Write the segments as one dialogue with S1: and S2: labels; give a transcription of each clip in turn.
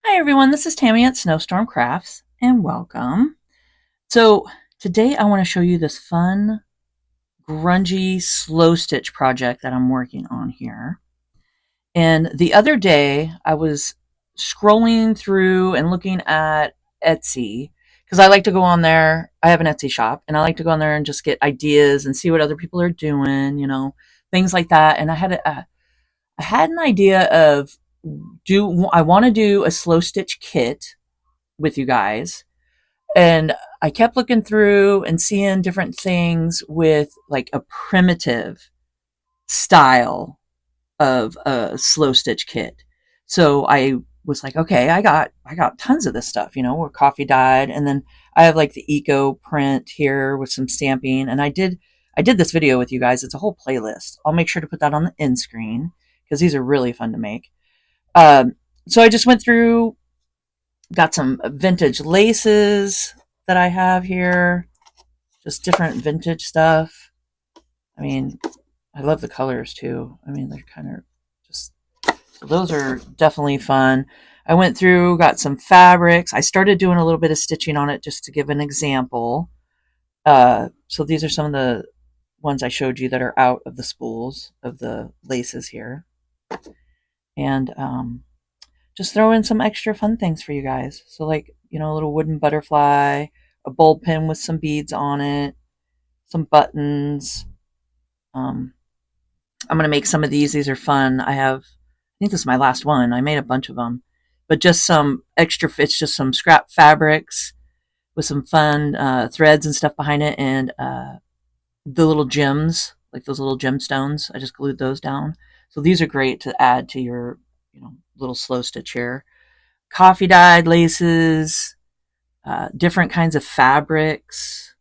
S1: Hi everyone, this is Tammy at Snowstorm Crafts and welcome. So today I want to show you this fun, grungy slow stitch project that I'm working on here. And the other day I was scrolling through and looking at Etsy because I like to go on there. I have an Etsy shop and I like to go on there and just get ideas and see what other people are doing, things like that. And I had an idea of do I want to do a slow stitch kit with you guys. And I kept looking through and seeing different things with like a primitive style of a slow stitch kit. So I was like, okay, I got tons of this stuff, where coffee dyed, and then I have like the eco print here with some stamping, and I did this video with you guys. It's a whole playlist. I'll make sure to put that on the end screen because these are really fun to make. Um, so I just went through, got some vintage laces that I have here, just different vintage stuff. I mean, I love the colors too. I mean, they're kind of just, so those are definitely fun. I went through, got some fabrics. I started doing a little bit of stitching on it just to give an example. So these are some of the ones I showed you that are out of the spools of the laces here. And just throw in some extra fun things for you guys. So like, a little wooden butterfly, a bowl pin with some beads on it, some buttons. Um, I'm going to make some of these. These are fun. I think this is my last one. I made a bunch of them, but just some extra, it's just some scrap fabrics with some fun threads and stuff behind it. And the little gems, like those little gemstones, I just glued those down. So these are great to add to your, little slow stitch here. Coffee dyed laces, different kinds of fabrics.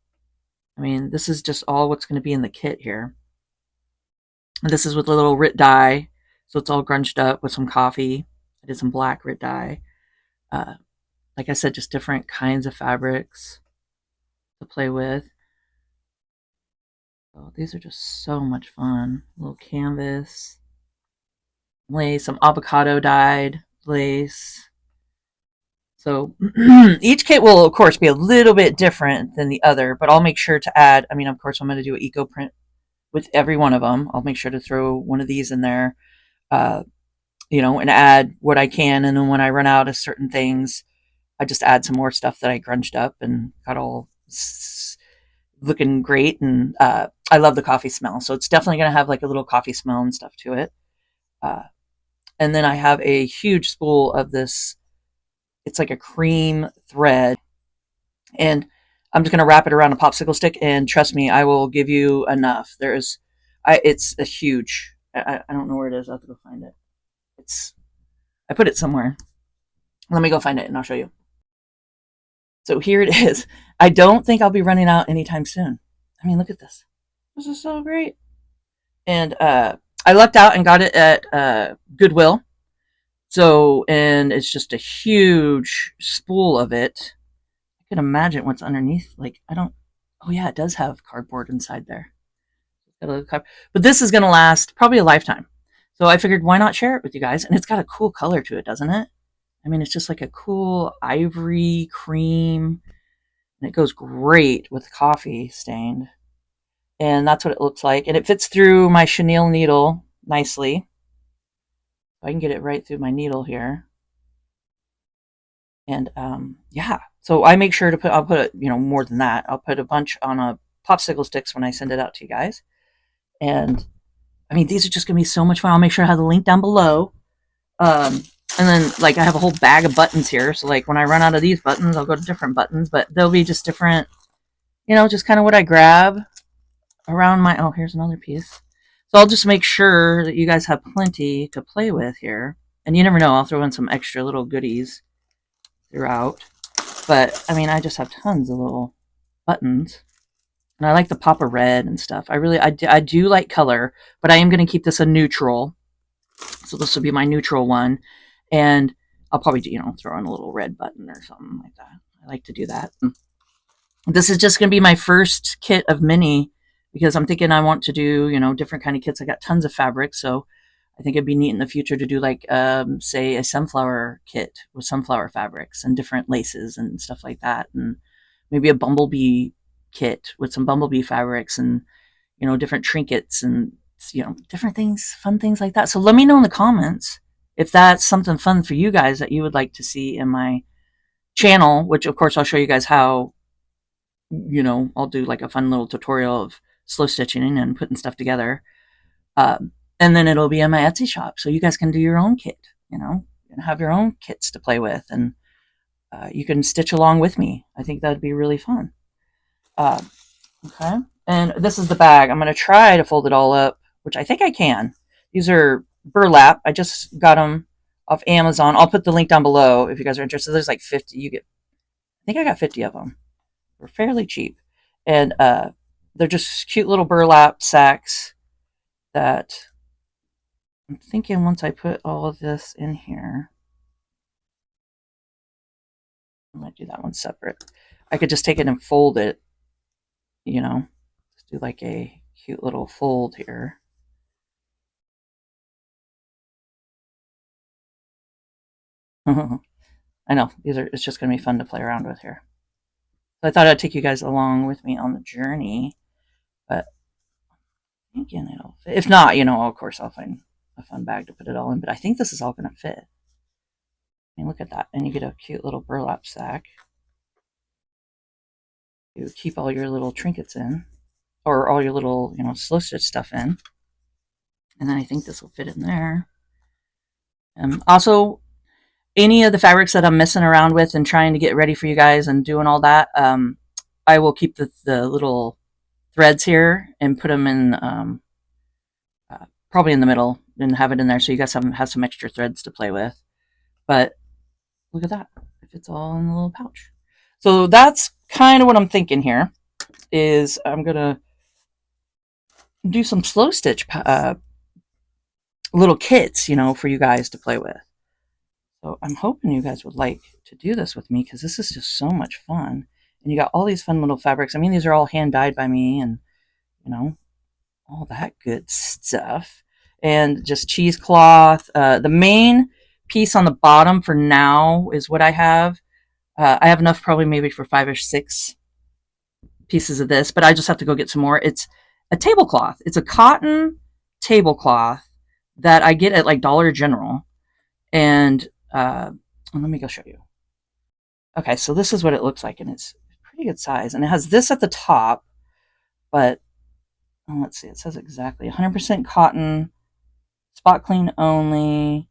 S1: I mean, this is just all what's going to be in the kit here. And this is with a little Rit dye, so it's all grunched up with some coffee. I did some black Rit dye. Uh, like I said, just different kinds of fabrics to play with. Oh, these are just so much fun. A little canvas, lace, some avocado dyed lace. So each kit will, of course, be a little bit different than the other, but I'll make sure to add, I mean, of course, I'm going to do an eco print with every one of them. I'll make sure to throw one of these in there, uh, and add what I can. And then when I run out of certain things, I just add some more stuff that I crunched up and got all looking great. And I love the coffee smell. So it's definitely going to have like a little coffee smell and stuff to it. Uh, and then I have a huge spool of this. It's like a cream thread. And I'm just going to wrap it around a popsicle stick. And trust me, I will give you enough. It's a huge, I don't know where it is. I'll have to go find it. I put it somewhere. Let me go find it and I'll show you. So here it is. I don't think I'll be running out anytime soon. I mean, look at this. This is so great. And I lucked out and got it at Goodwill. So, and it's just a huge spool of it. I can imagine what's underneath. Like, oh yeah, it does have cardboard inside there. But this is going to last probably a lifetime. So I figured, why not share it with you guys? And it's got a cool color to it, doesn't it? I mean, it's just like a cool ivory cream, and it goes great with coffee stained. And that's what it looks like. And it fits through my chenille needle nicely. I can get it right through my needle here. And yeah, so I make sure to I'll put, more than that. I'll put a bunch on a popsicle sticks when I send it out to you guys. And I mean, these are just going to be so much fun. I'll make sure I have the link down below. And then, like, I have a whole bag of buttons here. So, like, when I run out of these buttons, I'll go to different buttons. But they'll be just different, just kind of what I grab around my... Oh, here's another piece. So I'll just make sure that you guys have plenty to play with here. And you never know, I'll throw in some extra little goodies throughout. But, I mean, I just have tons of little buttons. And I like the pop of red and stuff. I do like color, but I am going to keep this a neutral. So this will be my neutral one. And I'll probably, throw in a little red button or something like that. I like to do that. This is just going to be my first kit of many because I'm thinking I want to do, different kind of kits. I got tons of fabric. So I think it'd be neat in the future to do like, say, a sunflower kit with sunflower fabrics and different laces and stuff like that, and maybe a bumblebee kit with some bumblebee fabrics and different trinkets and different things, fun things like that. So let me know in the comments if that's something fun for you guys that you would like to see in my channel. Which of course I'll show you guys how. I'll do like a fun little tutorial of slow stitching and putting stuff together. And then it'll be in my Etsy shop. So you guys can do your own kit, and have your own kits to play with. And you can stitch along with me. I think that'd be really fun. Okay. And this is the bag. I'm going to try to fold it all up, which I think I can. These are burlap. I just got them off Amazon. I'll put the link down below if you guys are interested. There's like 50. I think I got 50 of them. They're fairly cheap. And they're just cute little burlap sacks that I'm thinking once I put all of this in here, I might do that one separate. I could just take it and fold it, just do like a cute little fold here. I know, it's just going to be fun to play around with here. So I thought I'd take you guys along with me on the journey, but thinking it'll fit. If not, of course I'll find a fun bag to put it all in, but I think this is all going to fit. I mean, look at that. And you get a cute little burlap sack. You keep all your little trinkets in, or all your little, slow stitch stuff in. And then I think this will fit in there. Also, any of the fabrics that I'm messing around with and trying to get ready for you guys and doing all that, I will keep the little threads here and put them in probably in the middle and have it in there so you guys have some extra threads to play with. But look at that. It fits all in the little pouch. So that's kind of what I'm thinking here, is I'm going to do some slow stitch little kits, for you guys to play with. So I'm hoping you guys would like to do this with me, because this is just so much fun. And you got all these fun little fabrics. I mean, these are all hand dyed by me, and all that good stuff. And just cheesecloth. The main piece on the bottom for now is what I have. I have enough probably maybe for 5 or 6 pieces of this, but I just have to go get some more. It's a tablecloth. It's a cotton tablecloth that I get at like Dollar General. And let me go show you. Okay, so this is what it looks like, and it's pretty good size. And it has this at the top, but let's see, it says exactly 100% cotton, spot clean only.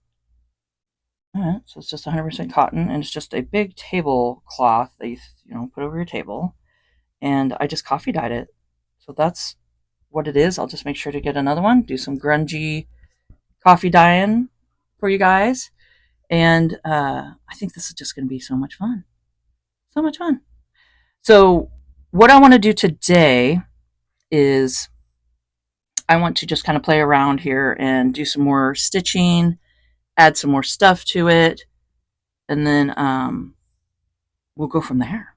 S1: All right, so it's just 100% cotton, and it's just a big tablecloth that you put over your table. And I just coffee dyed it. So that's what it is. I'll just make sure to get another one, do some grungy coffee dyeing for you guys. And I think this is just going to be so much fun. So much fun. So what I want to do today is I want to just kind of play around here and do some more stitching, add some more stuff to it, and then we'll go from there.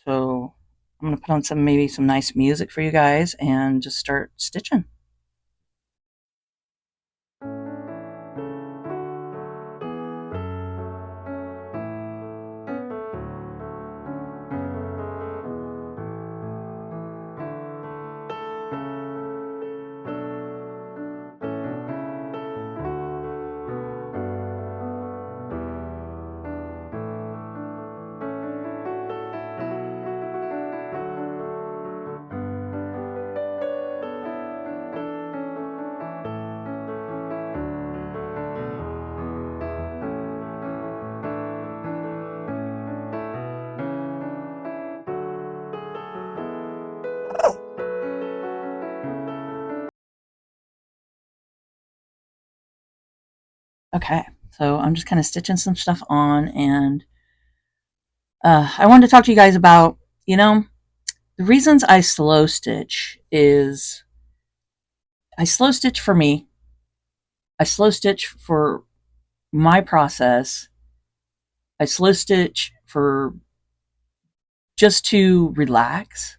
S1: So I'm going to put on maybe some nice music for you guys and just start stitching. Okay, so I'm just kind of stitching some stuff on, and I wanted to talk to you guys about, the reasons I slow stitch is I slow stitch for me. I slow stitch for my process. I slow stitch for just to relax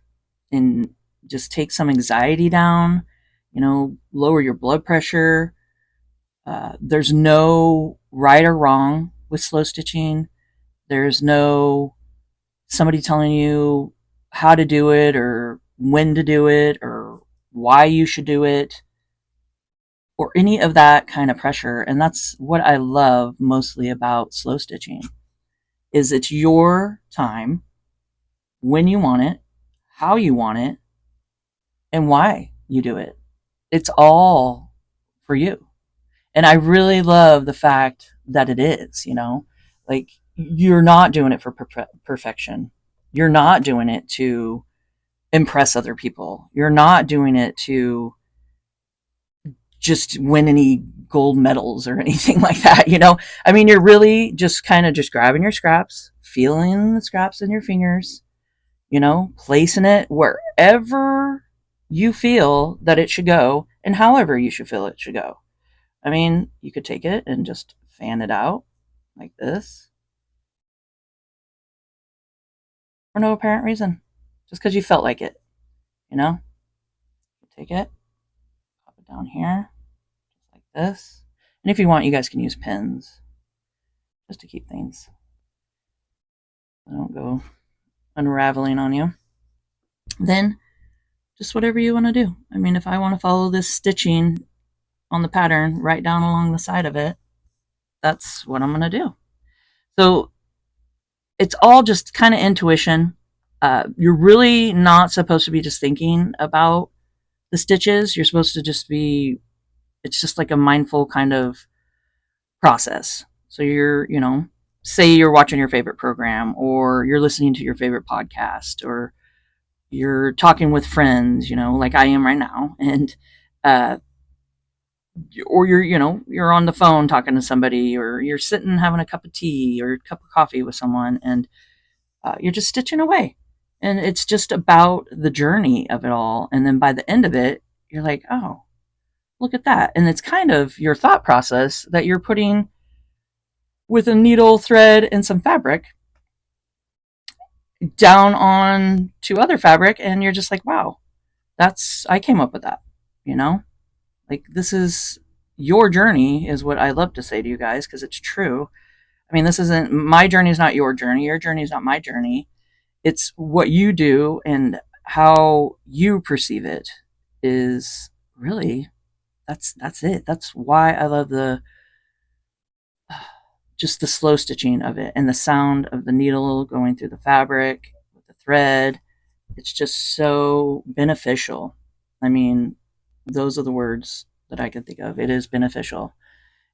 S1: and just take some anxiety down, lower your blood pressure. There's no right or wrong with slow stitching. There's no somebody telling you how to do it or when to do it or why you should do it or any of that kind of pressure. And that's what I love mostly about slow stitching is it's your time, when you want it, how you want it, and why you do it. It's all for you. And I really love the fact that it is, like you're not doing it for perfection. You're not doing it to impress other people. You're not doing it to just win any gold medals or anything like that. I mean, you're really just kind of just grabbing your scraps, feeling the scraps in your fingers, placing it wherever you feel that it should go and however you should feel it should go. I mean, you could take it and just fan it out like this for no apparent reason, just because you felt like it, you know? Take it, pop it down here, just like this. And if you want, you guys can use pins just to keep things so they don't go unraveling on you. Then just whatever you want to do. I mean, if I want to follow this stitching on the pattern right down along the side of it, that's what I'm going to do. So it's all just kind of intuition. You're really not supposed to be just thinking about the stitches. You're supposed to just be, it's just like a mindful kind of process. So say you're watching your favorite program or you're listening to your favorite podcast or you're talking with friends, like I am right now. And, or you're on the phone talking to somebody or you're sitting having a cup of tea or a cup of coffee with someone and you're just stitching away. And it's just about the journey of it all. And then by the end of it, you're like, oh, look at that. And it's kind of your thought process that you're putting with a needle, thread, and some fabric down on to other fabric. And you're just like, wow, I came up with that, like this is your journey is what I love to say to you guys because it's true. I mean, this isn't my journey is not your journey. Your journey is not my journey. It's what you do and how you perceive it is really that's it. That's why I love just the slow stitching of it and the sound of the needle going through the fabric with the thread. It's just so beneficial. I mean, those are the words that I can think of. It is beneficial.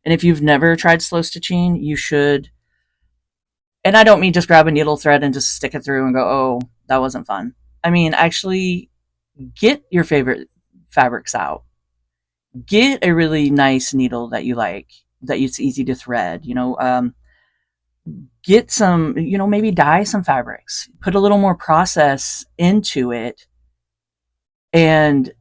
S1: And if you've never tried slow stitching, you should. And I don't mean just grab a needle thread and just stick it through and go, oh, that wasn't fun. I mean, actually get your favorite fabrics out. Get a really nice needle that you like, that it's easy to thread. Get some, maybe dye some fabrics, put a little more process into it, and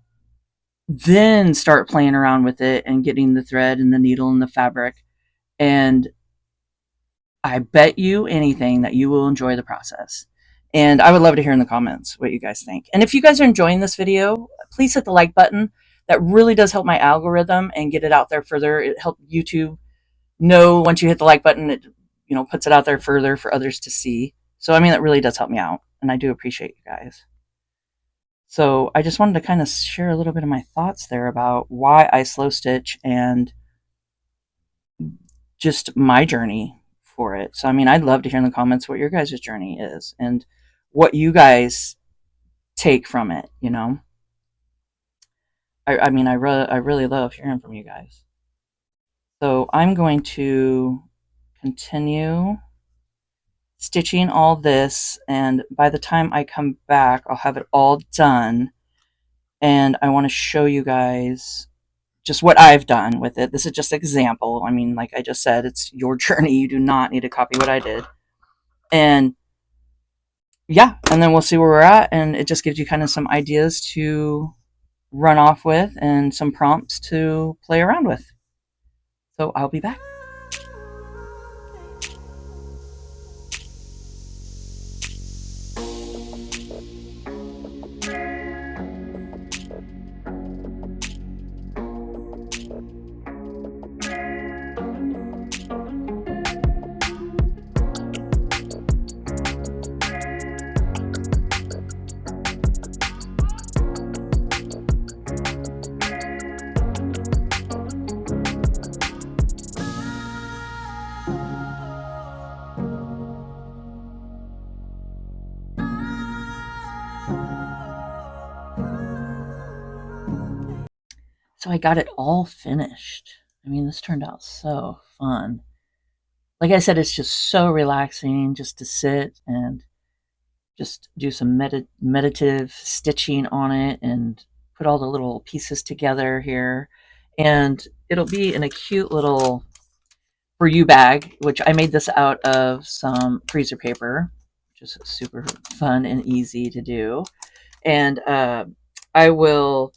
S1: then start playing around with it and getting the thread and the needle and the fabric. And I bet you anything that you will enjoy the process. And I would love to hear in the comments what you guys think. And if you guys are enjoying this video, please hit the like button. That really does help my algorithm and get it out there further. It helps YouTube know once you hit the like button, it puts it out there further for others to see. So I mean, that really does help me out. And I do appreciate you guys. So I just wanted to kind of share a little bit of my thoughts there about why I slow stitch and just my journey for it. So, I mean, I'd love to hear in the comments what your guys' journey is and what you guys take from it, I mean, I really love hearing from you guys. So I'm going to continue stitching all this, and by the time I come back, I'll have it all done. And I want to show you guys just what I've done with it. This is just an example. I mean, like I just said, it's your journey. You do not need to copy what I did. And yeah, and then we'll see where we're at. And it just gives you kind of some ideas to run off with and some prompts to play around with. So I'll be back. So I got it all finished. I mean, this turned out so fun. Like I said, it's just so relaxing just to sit and just do some meditative stitching on it and put all the little pieces together here. And it'll be in a cute little for you bag, which I made this out of some freezer paper, which is super fun and easy to do. And I will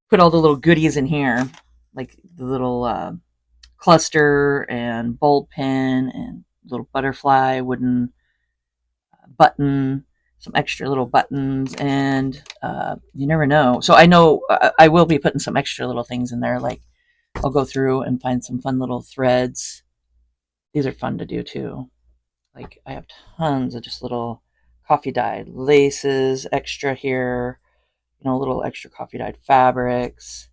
S1: put all the little goodies in here, like the little cluster and bulb pin and little butterfly wooden button, some extra little buttons, and you never know. So I know I will be putting some extra little things in there, like I'll go through and find some fun little threads. These are fun to do too. Like I have tons of just little coffee dyed laces extra here, little extra coffee dyed fabrics,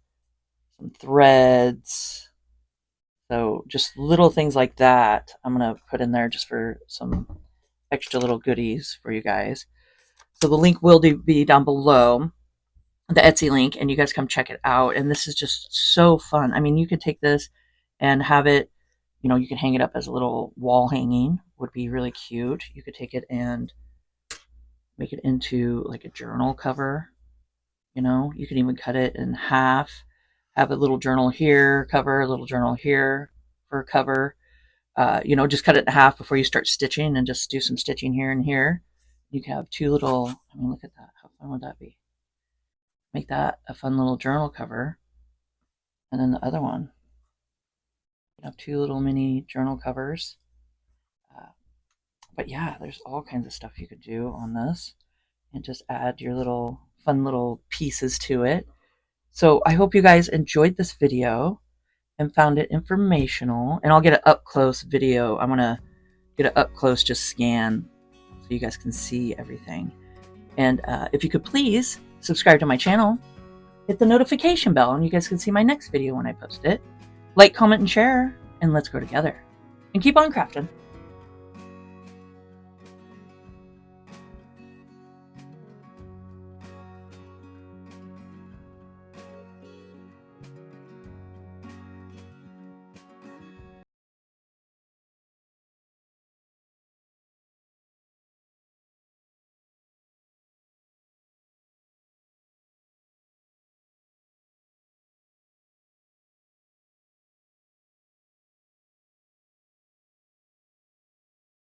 S1: some threads. So just little things like that I'm going to put in there just for some extra little goodies for you guys. So the link will be down below, the Etsy link, and you guys come check it out. And this is just so fun. I mean, you could take this and have it, you can hang it up as a little wall hanging, would be really cute. You could take it and make it into like a journal cover. You can even cut it in half, have a little journal here, cover, a little journal here for a cover. Just cut it in half before you start stitching and just do some stitching here and here. You can have two little, I mean, look at that. How fun would that be? Make that a fun little journal cover. And then the other one, you have two little mini journal covers. But yeah, there's all kinds of stuff you could do on this and just add your little fun little pieces to it. So I hope you guys enjoyed this video and found it informational. And I'll get an up close video. I'm going to get an up close just scan so you guys can see everything. And if you could please subscribe to my channel, hit the notification bell, and you guys can see my next video when I post it. Like, comment, and share, and let's grow together. And keep on crafting.